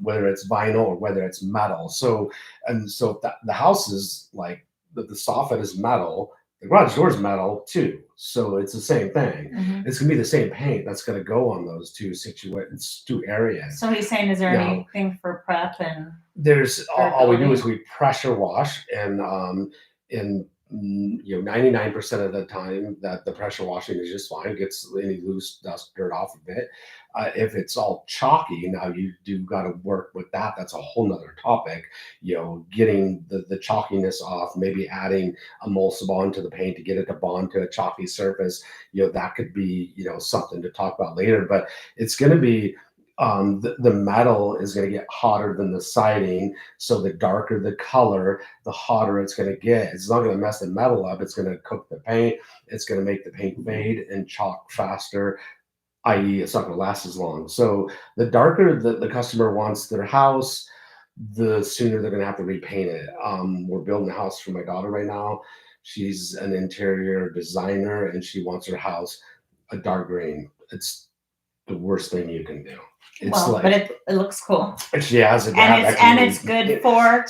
Whether it's vinyl or whether it's metal. So the house is like the soffit is metal. The garage door is metal too. So it's the same thing. It's gonna be the same paint that's gonna go on those two areas. So he's saying, is there anything for prep and there's all we do is we pressure wash, and 99% of the time that the pressure washing is just fine, gets any loose dust, dirt off of it. If it's all chalky, now you do got to work with that. That's a whole nother topic, getting the chalkiness off, maybe adding emulsive bond to the paint to get it to bond to a chalky surface. That could be, something to talk about later, but it's going to be, the metal is going to get hotter than the siding. So the darker the color, the hotter it's going to get. It's not going to mess the metal up. It's going to cook the paint. It's going to make the paint fade and chalk faster, i.e. it's not going to last as long. So the darker the customer wants their house, the sooner they're going to have to repaint it. We're building a house for my daughter right now. She's an interior designer, and she wants her house a dark green. It's the worst thing you can do. but it looks cool. She has a dad, and it's good for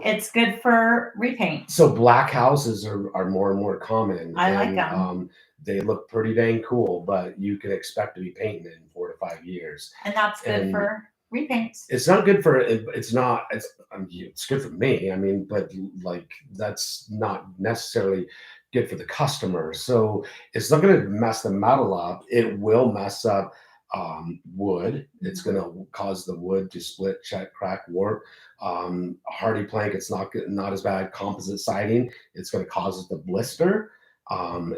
it's good for repaint. So black houses are more and more common. I like them. They look pretty dang cool, but you can expect to be painting it in 4 to 5 years. And that's good And for repaints. it's not good for it's not I mean, it's good for me. I mean, but like that's not necessarily good for the customer. So it's not going to mess the metal up. It will mess up wood. It's going to cause the wood to split, check, crack, warp. Hardy plank, it's not as bad. Composite siding, it's going to cause it to blister,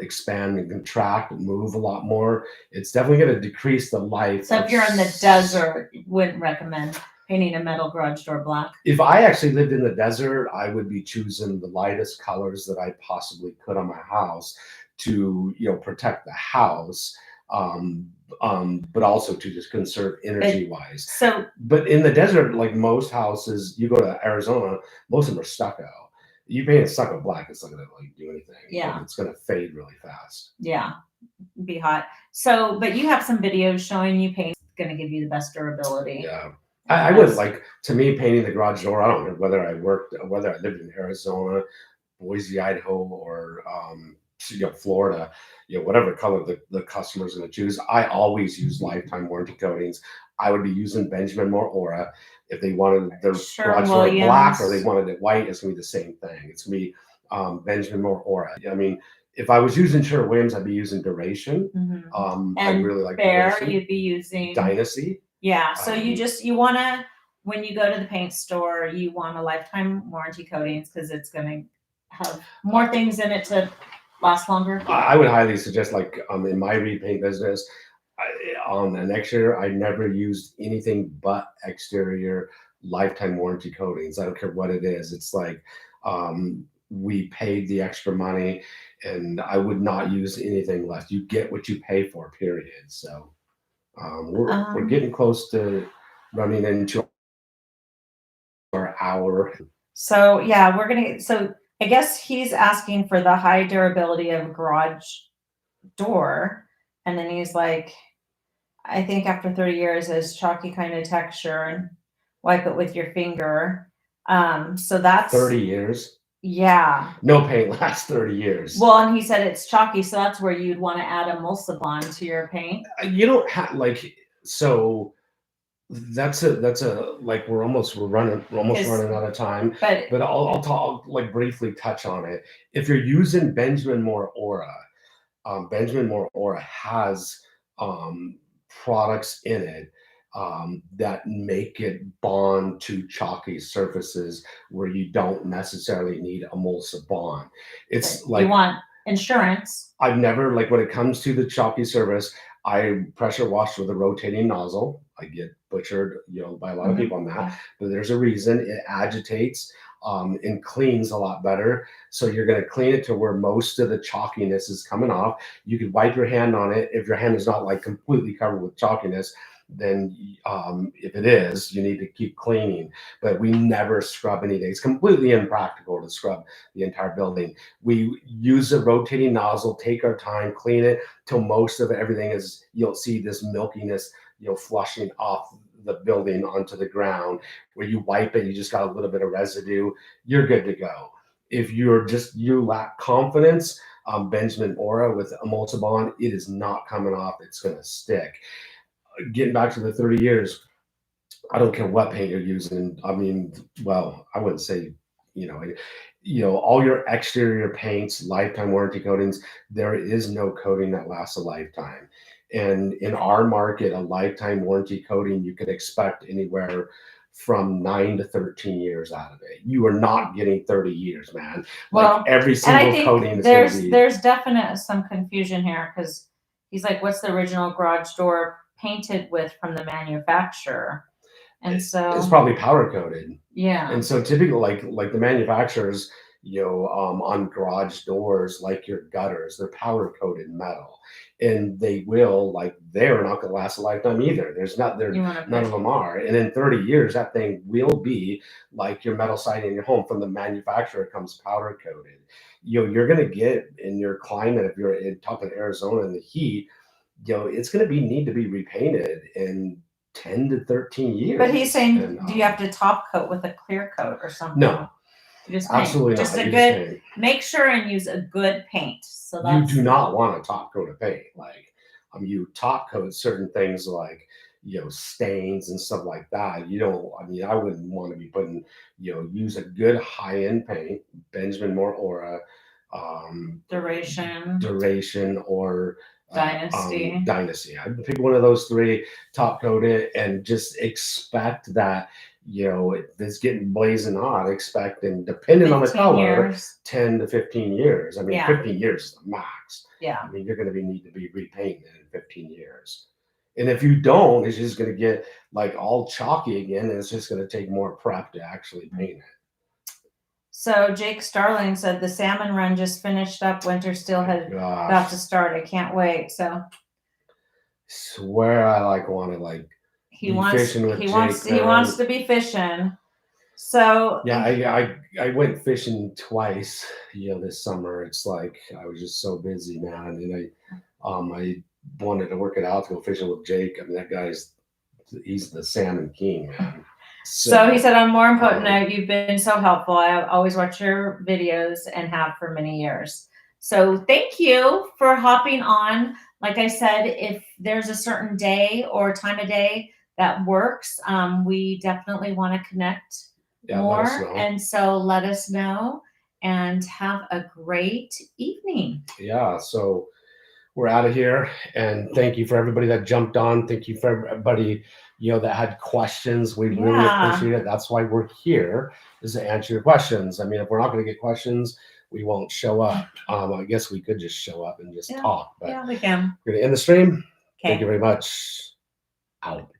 expand and contract and move a lot more. It's definitely going to decrease the life. So if you're in the desert, you wouldn't recommend painting a metal garage door black. If I actually lived in the desert, I would be choosing the lightest colors that I possibly could on my house to, protect the house, but also to just conserve energy wise. But in the desert, like most houses, you go to Arizona, most of them are stucco. You paint a stucco black, it's not gonna like do anything. Yeah, it's gonna fade really fast. Yeah, be hot. So, but you have some videos showing you paint gonna give you the best durability. Yeah. I would like, to me, painting the garage door. I don't know whether I lived in Arizona, Boise, Idaho, or Florida, whatever color the customer's going to choose. I always use lifetime warranty coatings. I would be using Benjamin Moore Aura. If they wanted their garage door black or they wanted it white, it's going to be the same thing. It's going to be Benjamin Moore Aura. I mean, if I was using Sherwin-Williams, I'd be using Duration. And I really like Bear, Duration. you'd be using Dynasty. Yeah, so you want to, when you go to the paint store, you want a lifetime warranty coatings because it's going to have more things in it to last longer. I would highly suggest, like in my repaint business, on an exterior, I never used anything but exterior lifetime warranty coatings. I don't care what it is. It's like we paid the extra money, and I would not use anything less. You get what you pay for, period. So we're getting close to running into our hour. So yeah, so I guess he's asking for the high durability of a garage door. And then he's like, I think after 30 years is chalky kind of texture and wipe it with your finger. So that's 30 years. Yeah. No paint lasts 30 years. Well, and he said it's chalky, so that's where you'd want to add emulsibond to your paint. You don't have so that's a like we're almost running out of time. But I'll talk briefly touch on it. If you're using Benjamin Moore Aura, Benjamin Moore Aura has products in it that make it bond to chalky surfaces where you don't necessarily need emulsive bond. It's like you want insurance. I've never, when it comes to the chalky surface, I pressure wash with a rotating nozzle. I get butchered, by a lot of people on that, but there's a reason. It agitates and cleans a lot better. So you're going to clean it to where most of the chalkiness is coming off. You can wipe your hand on it. If your hand is not completely covered with chalkiness, then if it is, you need to keep cleaning. But we never scrub anything. It's completely impractical to scrub the entire building. We use a rotating nozzle, take our time, clean it till most of everything is, you'll see this milkiness, flushing off the building onto the ground. Where you wipe it, you just got a little bit of residue, you're good to go. If you lack confidence, Benjamin Aura with emulsibond, it is not coming off. It's going to stick. Getting back to the 30 years, I don't care what paint you're using. I mean, well, I wouldn't say, all your exterior paints, lifetime warranty coatings, there is no coating that lasts a lifetime. And in our market, a lifetime warranty coating, you can expect anywhere from 9 to 13 years out of it. You are not getting 30 years, man. Well, every single coating is there's definite some confusion here because he's like, what's the original garage door painted with from the manufacturer? And so it's probably powder coated. Yeah. And so typically like the manufacturers, on garage doors, like your gutters, they're powder coated metal. And they're not gonna last a lifetime either. None of them are. And in 30 years, that thing will be like your metal siding in your home. From the manufacturer, it comes powder coated. You're gonna get in your climate, if you're talking Arizona in the heat, it's gonna need to be repainted in 10 to 13 years. But he's saying, do you have to top coat with a clear coat or something? No. You just paint. Absolutely Just not. a You good. just paint. Make sure and use a good paint. So You that's do not want to top coat a paint. Like, you top coat certain things like, stains and stuff like that. You don't, I wouldn't want to be putting, use a good high end paint, Benjamin Moore Aura, duration. or Dynasty. Dynasty. I'd pick one of those three, top coat it, and just expect that, if it's getting blazing hot, expect, and depending on the 15 color, years. 10 to 15 years. I mean, Yeah. 15 years is the max. Yeah. I mean, you're going to need to be repainting in 15 years. And if you don't, it's just going to get like all chalky again, and it's just going to take more prep to actually paint it. So Jake Starling said the salmon run just finished up. Winter still had about to start. I can't wait. So swear I want to he wants to be fishing. So yeah, I went fishing twice, this summer. It's like I was just so busy, man. And I wanted to work it out to go fishing with Jake. I mean, that he's the salmon king, man. So he said, on a more important note, you've been so helpful. I always watch your videos and have for many years. So thank you for hopping on. Like I said, if there's a certain day or time of day that works, we definitely want to connect more. And so let us know and have a great evening. Yeah. So we're out of here, and thank you for everybody that jumped on. Thank you for everybody, that had questions. We really appreciate it. That's why we're here, is to answer your questions. I mean, if we're not going to get questions, we won't show up. I guess we could just show up and just talk, but we can. We're going to end the stream. Thank you very much. Out.